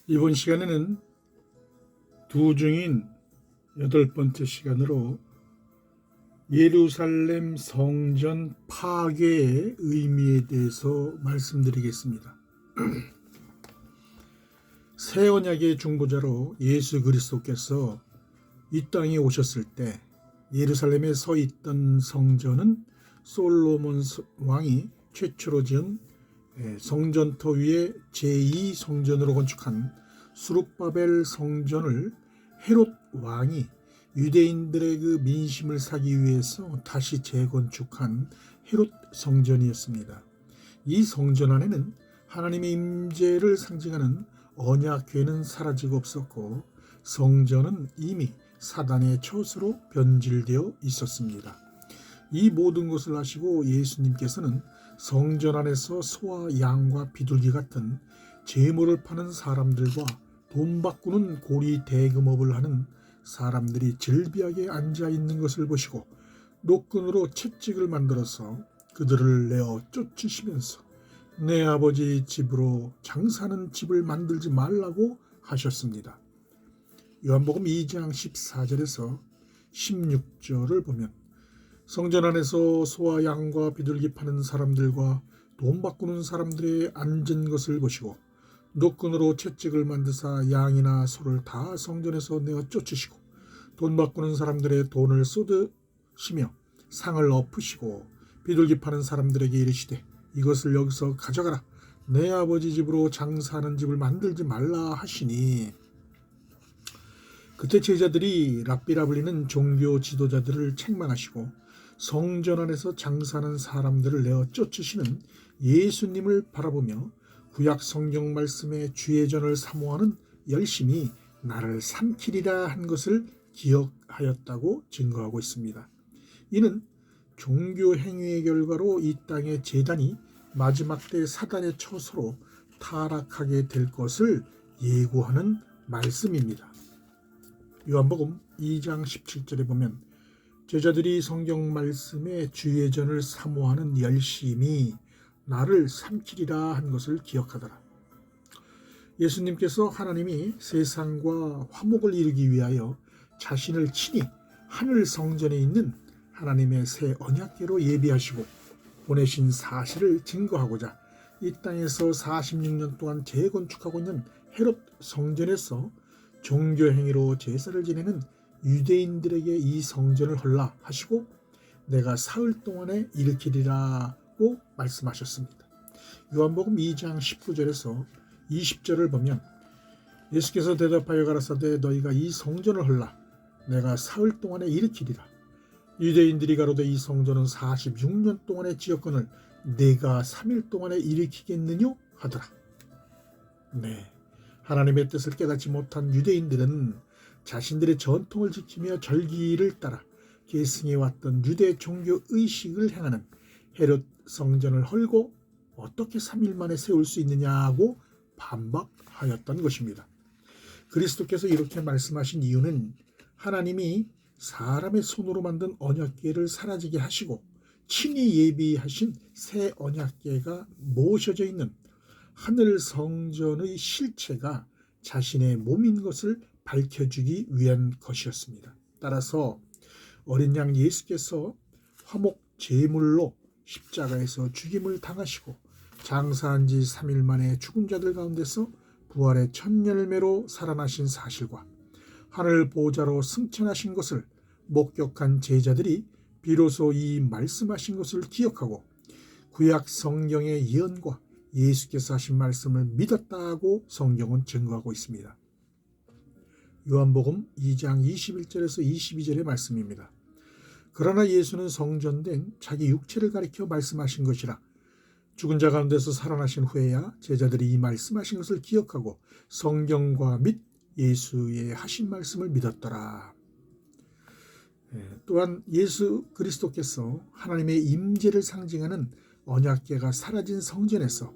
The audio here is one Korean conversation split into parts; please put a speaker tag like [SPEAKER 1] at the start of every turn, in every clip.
[SPEAKER 1] 이번 시간에는 두 중인 8번째 시간으로 예루살렘 성전 파괴의 의미에 대해서 말씀드리겠습니다. 새 언약의 중보자로 예수 그리스도께서 이 땅에 오셨을 때 예루살렘에 서 있던 성전은 솔로몬 왕이 최초로 지은 성전터 위에 제2성전으로 건축한 수룹바벨 성전을 헤롯 왕이 유대인들의 그 민심을 사기 위해서 다시 재건축한 헤롯 성전이었습니다. 이 성전 안에는 하나님의 임재를 상징하는 언약궤는 사라지고 없었고 성전은 이미 사단의 촛으로 변질되어 있었습니다. 이 모든 것을 아시고 예수님께서는 성전 안에서 소와 양과 비둘기 같은 재물을 파는 사람들과 돈 바꾸는 고리 대금업을 하는 사람들이 즐비하게 앉아 있는 것을 보시고 노끈으로 채찍을 만들어서 그들을 내어 쫓으시면서 내 아버지 집으로 장사하는 집을 만들지 말라고 하셨습니다. 요한복음 2장 14절에서 16절을 보면 성전 안에서 소와 양과 비둘기 파는 사람들과 돈 바꾸는 사람들의 앉은 것을 보시고 노끈으로 채찍을 만드사 양이나 소를 다 성전에서 내어 쫓으시고 돈 바꾸는 사람들의 돈을 쏟으시며 상을 엎으시고 비둘기 파는 사람들에게 이르시되 이것을 여기서 가져가라. 내 아버지 집으로 장사하는 집을 만들지 말라 하시니 그때 제자들이 랍비라 불리는 종교 지도자들을 책망하시고 성전 안에서 장사하는 사람들을 내어 쫓으시는 예수님을 바라보며 구약 성경 말씀의 주의 전을 사모하는 열심이 나를 삼키리라 한 것을 기억하였다고 증거하고 있습니다. 이는 종교 행위의 결과로 이 땅의 제단이 마지막 때 사단의 처소로 타락하게 될 것을 예고하는 말씀입니다. 요한복음 2장 17절에 보면 제자들이 성경 말씀에 주의 전을 사모하는 열심이 나를 삼키리라 한 것을 기억하더라. 예수님께서 하나님이 세상과 화목을 이루기 위하여 자신을 친히 하늘 성전에 있는 하나님의 새 언약궤로 예비하시고 보내신 사실을 증거하고자 이 땅에서 46년 동안 재건축하고 있는 헤롯 성전에서 종교 행위로 제사를 지내는 유대인들에게 이 성전을 헐라 하시고 내가 사흘 동안에 일으키리라고 말씀하셨습니다. 요한복음 2장 19절에서 20절을 보면 예수께서 대답하여 가라사대 너희가 이 성전을 헐라 내가 사흘 동안에 일으키리라. 유대인들이 가로되 이 성전은 46년 동안의 지었건을 내가 3일 동안에 일으키겠느뇨 하더라. 네, 하나님의 뜻을 깨닫지 못한 유대인들은 자신들의 전통을 지키며 절기를 따라 계승해왔던 유대 종교 의식을 행하는 헤롯 성전을 헐고 어떻게 3일 만에 세울 수 있느냐고 반박하였던 것입니다. 그리스도께서 이렇게 말씀하신 이유는 하나님이 사람의 손으로 만든 언약궤를 사라지게 하시고 친히 예비하신 새 언약궤가 모셔져 있는 하늘 성전의 실체가 자신의 몸인 것을 밝혀주기 위한 것이었습니다. 따라서 어린 양 예수께서 화목 제물로 십자가에서 죽임을 당하시고 장사한 지 3일 만에 죽은 자들 가운데서 부활의 첫 열매로 살아나신 사실과 하늘 보좌로 승천하신 것을 목격한 제자들이 비로소 이 말씀하신 것을 기억하고 구약 성경의 예언과 예수께서 하신 말씀을 믿었다고 성경은 증거하고 있습니다. 요한복음 2장 21절에서 22절의 말씀입니다. 그러나 예수는 성전된 자기 육체를 가리켜 말씀하신 것이라 죽은 자 가운데서 살아나신 후에야 제자들이 이 말씀하신 것을 기억하고 성경과 및 예수의 하신 말씀을 믿었더라. 또한 예수 그리스도께서 하나님의 임재를 상징하는 언약궤가 사라진 성전에서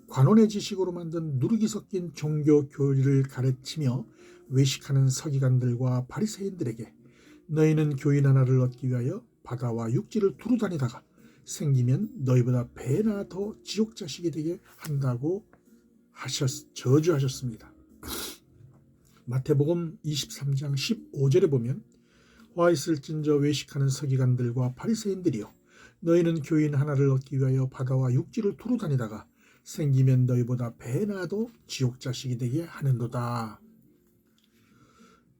[SPEAKER 1] 관원의 지식으로 만든 누룩이 섞인 종교 교리를 가르치며 외식하는 서기관들과 바리새인들에게 너희는 교인 하나를 얻기 위하여 바다와 육지를 두루 다니다가 생기면 너희보다 배나 더 지옥 자식이 되게 한다고 저주하셨습니다. 마태복음 23장 15절에 보면 와 있을진저 외식하는 서기관들과 바리새인들이여 너희는 교인 하나를 얻기 위하여 바다와 육지를 두루 다니다가 생기면 너희보다 배나도 지옥 자식이 되게 하는도다.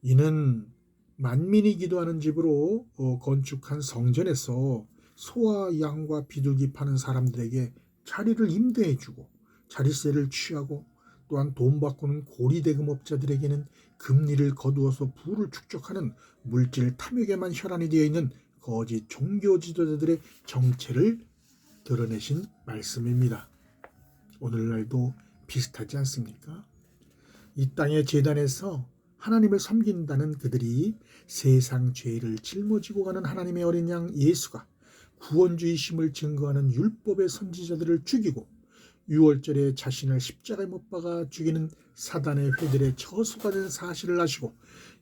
[SPEAKER 1] 이는 만민이 기도하는 집으로 건축한 성전에서 소와 양과 비둘기 파는 사람들에게 자리를 임대해주고 자릿세를 취하고 또한 돈 바꾸는 고리대금업자들에게는 금리를 거두어서 부를 축적하는 물질 탐욕에만 혈안이 되어 있는 거짓 종교 지도자들의 정체를 드러내신 말씀입니다. 오늘날도 비슷하지 않습니까? 이 땅의 제단에서 하나님을 섬긴다는 그들이 세상 죄를 짊어지고 가는 하나님의 어린 양 예수가 구원주이심을 증거하는 율법의 선지자들을 죽이고 6월절에 자신을 십자가에 못 박아 죽이는 사단의 회들의 처소가 된 사실을 아시고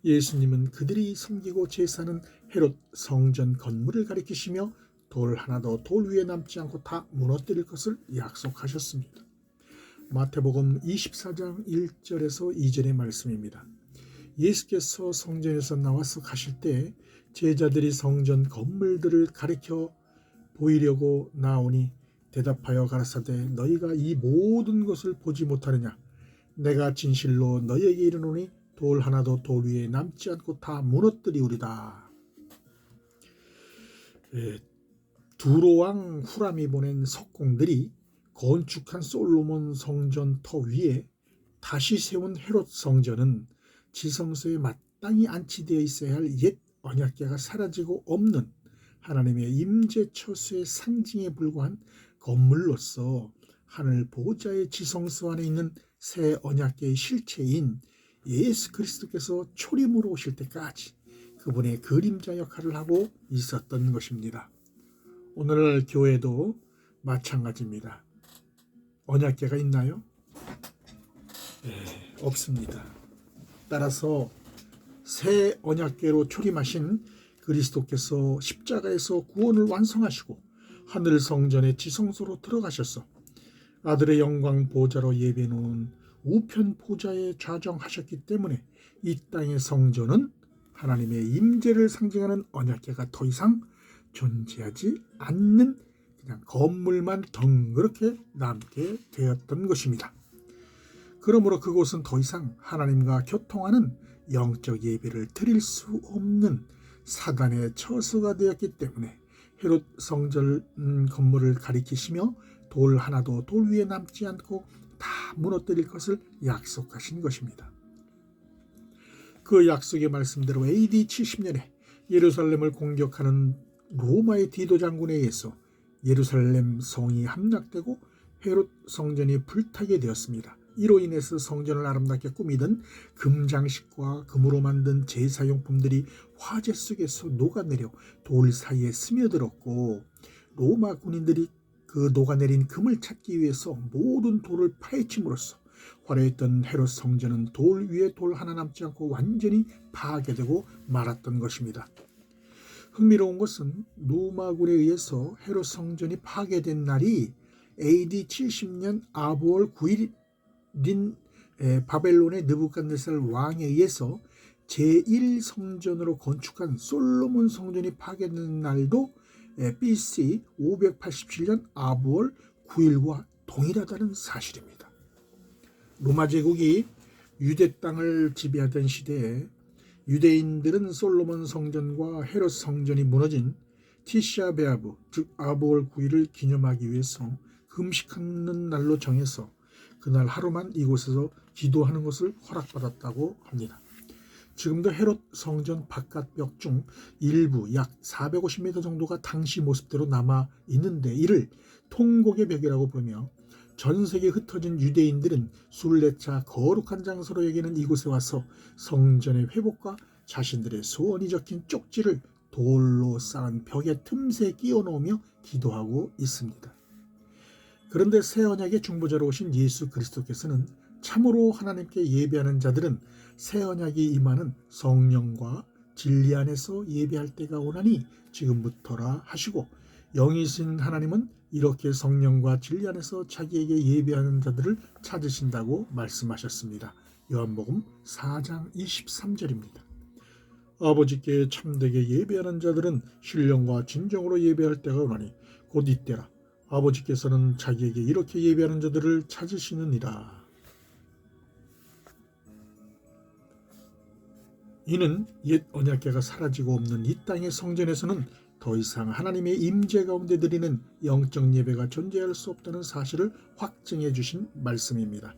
[SPEAKER 1] 예수님은 그들이 섬기고 제사하는 헤롯 성전 건물을 가리키시며 돌 하나도 돌 위에 남지 않고 다 무너뜨릴 것을 약속하셨습니다. 마태복음 24장 1절에서 2절의 말씀입니다. 예수께서 성전에서 나와서 가실 때 제자들이 성전 건물들을 가리켜 보이려고 나오니 대답하여 가라사대 너희가 이 모든 것을 보지 못하느냐 내가 진실로 너희에게 이르노니 돌 하나도 돌 위에 남지 않고 다 무너뜨리우리다. 두로왕 후람이 보낸 석공들이 건축한 솔로몬 성전 터 위에 다시 세운 헤롯 성전은 지성소에 마땅히 안치되어 있어야 할 옛 언약궤가 사라지고 없는 하나님의 임재 처수의 상징에 불과한 건물로서 하늘 보좌의 지성소 안에 있는 새 언약궤의 실체인 예수 그리스도께서 초림으로 오실 때까지 그분의 그림자 역할을 하고 있었던 것입니다. 오늘날 교회도 마찬가지입니다. 언약궤가 있나요? 네, 없습니다. 따라서 새 언약궤로 초림하신 그리스도께서 십자가에서 구원을 완성하시고 하늘 성전의 지성소로 들어가셔서 아들의 영광 보좌로 예배놓은 우편 보좌에 좌정하셨기 때문에 이 땅의 성전은 하나님의 임재를 상징하는 언약궤가 더 이상 존재하지 않는 그냥 건물만 덩그렇게 남게 되었던 것입니다. 그러므로 그곳은 더 이상 하나님과 교통하는 영적 예배를 드릴 수 없는 사단의 처소가 되었기 때문에 헤롯 성전 건물을 가리키시며 돌 하나도 돌 위에 남지 않고 다 무너뜨릴 것을 약속하신 것입니다. 그 약속의 말씀대로 AD 70년에 예루살렘을 공격하는 로마의 디도 장군에 의해서 예루살렘 성이 함락되고 헤롯 성전이 불타게 되었습니다. 이로 인해서 성전을 아름답게 꾸미던 금장식과 금으로 만든 제사용품들이 화재 속에서 녹아내려 돌 사이에 스며들었고 로마 군인들이 그 녹아내린 금을 찾기 위해서 모든 돌을 파헤침으로써 화려했던 헤롯 성전은 돌 위에 돌 하나 남지 않고 완전히 파괴되고 말았던 것입니다. 흥미로운 것은 로마군에 의해서 헤롯 성전이 파괴된 날이 AD 70년 아부월 9일인 바벨론의 느부갓네살 왕에 의해서 제1성전으로 건축한 솔로몬 성전이 파괴된 날도 BC 587년 아부월 9일과 동일하다는 사실입니다. 로마 제국이 유대 땅을 지배하던 시대에 유대인들은 솔로몬 성전과 헤롯 성전이 무너진 티시아 베아브 즉 아부월 9일을 기념하기 위해서 금식하는 날로 정해서 그날 하루만 이곳에서 기도하는 것을 허락받았다고 합니다. 지금도 헤롯 성전 바깥벽 중 일부 약 450m 정도가 당시 모습대로 남아 있는데 이를 통곡의 벽이라고 부르며 전 세계에 흩어진 유대인들은 순례차 거룩한 장소로 여기는 이곳에 와서 성전의 회복과 자신들의 소원이 적힌 쪽지를 돌로 쌓은 벽의 틈새에 끼워 넣으며 기도하고 있습니다. 그런데 새 언약의 중보자로 오신 예수 그리스도께서는 참으로 하나님께 예배하는 자들은 새 언약이 임하는 성령과 진리 안에서 예배할 때가 오나니 지금부터라 하시고 영이신 하나님은 이렇게 성령과 진리 안에서 자기에게 예배하는 자들을 찾으신다고 말씀하셨습니다. 요한복음 4장 23절입니다. 아버지께 참되게 예배하는 자들은 신령과 진정으로 예배할 때가 오나니 곧 이때라. 아버지께서는 자기에게 이렇게 예배하는 자들을 찾으시느니라. 이는 옛 언약궤가 사라지고 없는 이 땅의 성전에서는 더 이상 하나님의 임재 가운데 드리는 영적 예배가 존재할 수 없다는 사실을 확증해 주신 말씀입니다.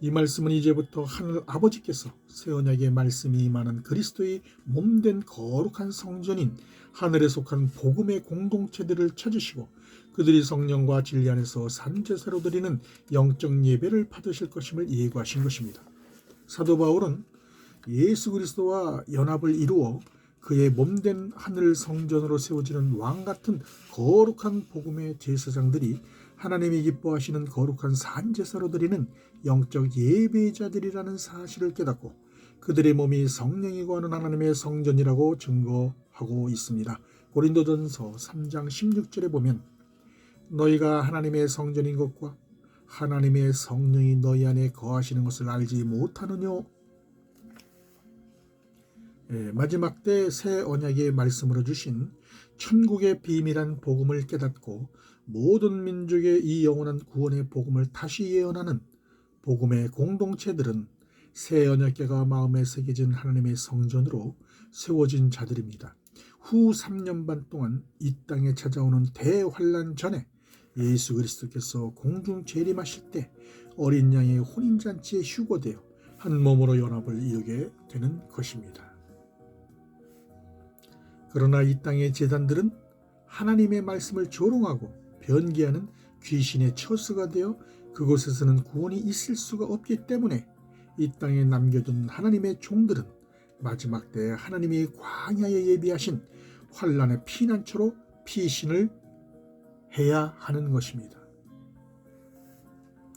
[SPEAKER 1] 이 말씀은 이제부터 하늘 아버지께서 새 언약의 말씀이 임하는 그리스도의 몸된 거룩한 성전인 하늘에 속한 복음의 공동체들을 찾으시고 그들이 성령과 진리 안에서 산제사로 드리는 영적 예배를 받으실 것임을 예고하신 것입니다. 사도 바울은 예수 그리스도와 연합을 이루어 그의 몸된 하늘 성전으로 세워지는 왕같은 거룩한 복음의 제사장들이 하나님이 기뻐하시는 거룩한 산제사로 드리는 영적 예배자들이라는 사실을 깨닫고 그들의 몸이 성령이 거하는 하나님의 성전이라고 증거하고 있습니다. 고린도전서 3장 16절에 보면 너희가 하나님의 성전인 것과 하나님의 성령이 너희 안에 거하시는 것을 알지 못하느뇨. 마지막 때 새 언약의 말씀으로 주신 천국의 비밀한 복음을 깨닫고 모든 민족의 이 영원한 구원의 복음을 다시 예언하는 복음의 공동체들은 새 언약궤가 마음에 새겨진 하나님의 성전으로 세워진 자들입니다. 후 3년 반 동안 이 땅에 찾아오는 대환란 전에 예수 그리스도께서 공중 재림하실 때 어린 양의 혼인잔치에 휴거되어 한 몸으로 연합을 이루게 되는 것입니다. 그러나 이 땅의 제단들은 하나님의 말씀을 조롱하고 변기하는 귀신의 처수가 되어 그곳에서는 구원이 있을 수가 없기 때문에 이 땅에 남겨둔 하나님의 종들은 마지막 때 하나님이 광야에 예비하신 환란의 피난처로 피신을 해야 하는 것입니다.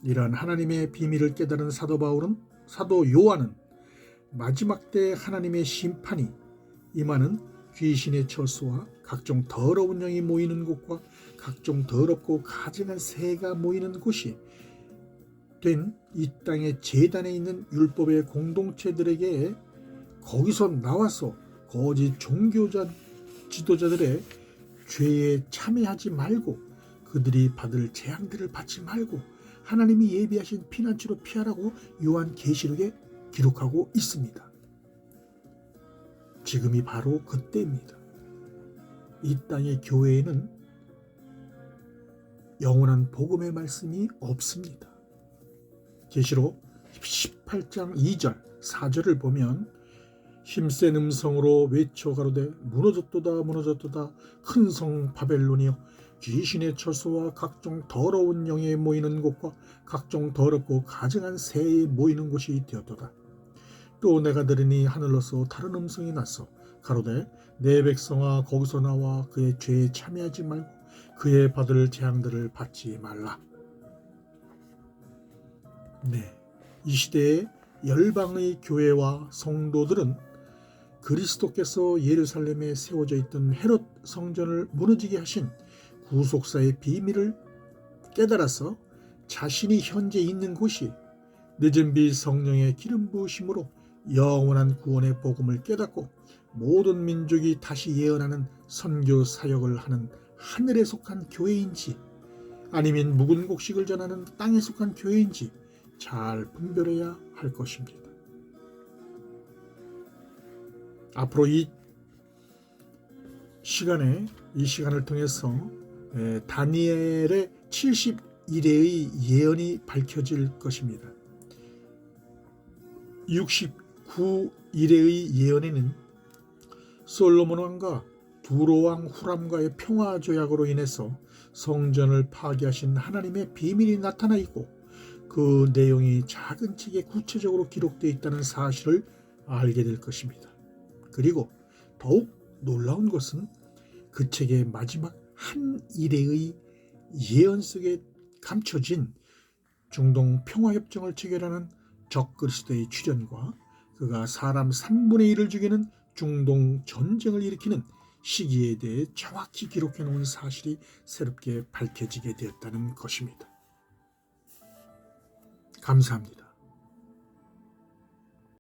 [SPEAKER 1] 이러한 하나님의 비밀을 깨달은 사도 요한은 마지막 때 하나님의 심판이 임하는 귀신의 처수와 각종 더러운 영이 모이는 곳과 각종 더럽고 가증한 새가 모이는 곳이 된 이 땅의 제단에 있는 율법의 공동체들에게 거기서 나와서 거짓 종교자 지도자들의 죄에 참여하지 말고 그들이 받을 재앙들을 받지 말고 하나님이 예비하신 피난처로 피하라고 요한계시록에 기록하고 있습니다. 지금이 바로 그때입니다. 이 땅의 교회에는 영원한 복음의 말씀이 없습니다. 계시록 18장 2절 4절을 보면 힘센 음성으로 외쳐 가로되 무너졌도다 무너졌도다 큰 성 바벨론이여 귀신의 처소와 각종 더러운 영에 모이는 곳과 각종 더럽고 가증한 새에 모이는 곳이 되었도다. 또 내가 들으니 하늘로서 다른 음성이 났어 가로되 내 백성아 거기서 나와 그의 죄에 참여하지 말고 그의 받을 재앙들을 받지 말라. 이 시대의 열방의 교회와 성도들은 그리스도께서 예루살렘에 세워져 있던 헤롯 성전을 무너지게 하신 구속사의 비밀을 깨달아서 자신이 현재 있는 곳이 늦은 비 성령의 기름 부으심으로 영원한 구원의 복음을 깨닫고 모든 민족이 다시 예언하는 선교 사역을 하는 하늘에 속한 교회인지 아니면 묵은 곡식을 전하는 땅에 속한 교회인지 잘 분별해야 할 것입니다. 앞으로 이 시간을 통해서 다니엘의 71회의 예언이 밝혀질 것입니다. 69일의 예언에는 솔로몬 왕과 두로 왕 후람과의 평화 조약으로 인해서 성전을 파괴하신 하나님의 비밀이 나타나 있고 그 내용이 작은 책에 구체적으로 기록되어 있다는 사실을 알게 될 것입니다. 그리고 더욱 놀라운 것은 그 책의 마지막 한 일회의 예언 속에 감춰진 중동 평화협정을 체결하는 적그리스도의 출현과 그가 사람 3분의 1을 죽이는 중동 전쟁을 일으키는 시기에 대해 정확히 기록해 놓은 사실이 새롭게 밝혀지게 되었다는 것입니다. 감사합니다.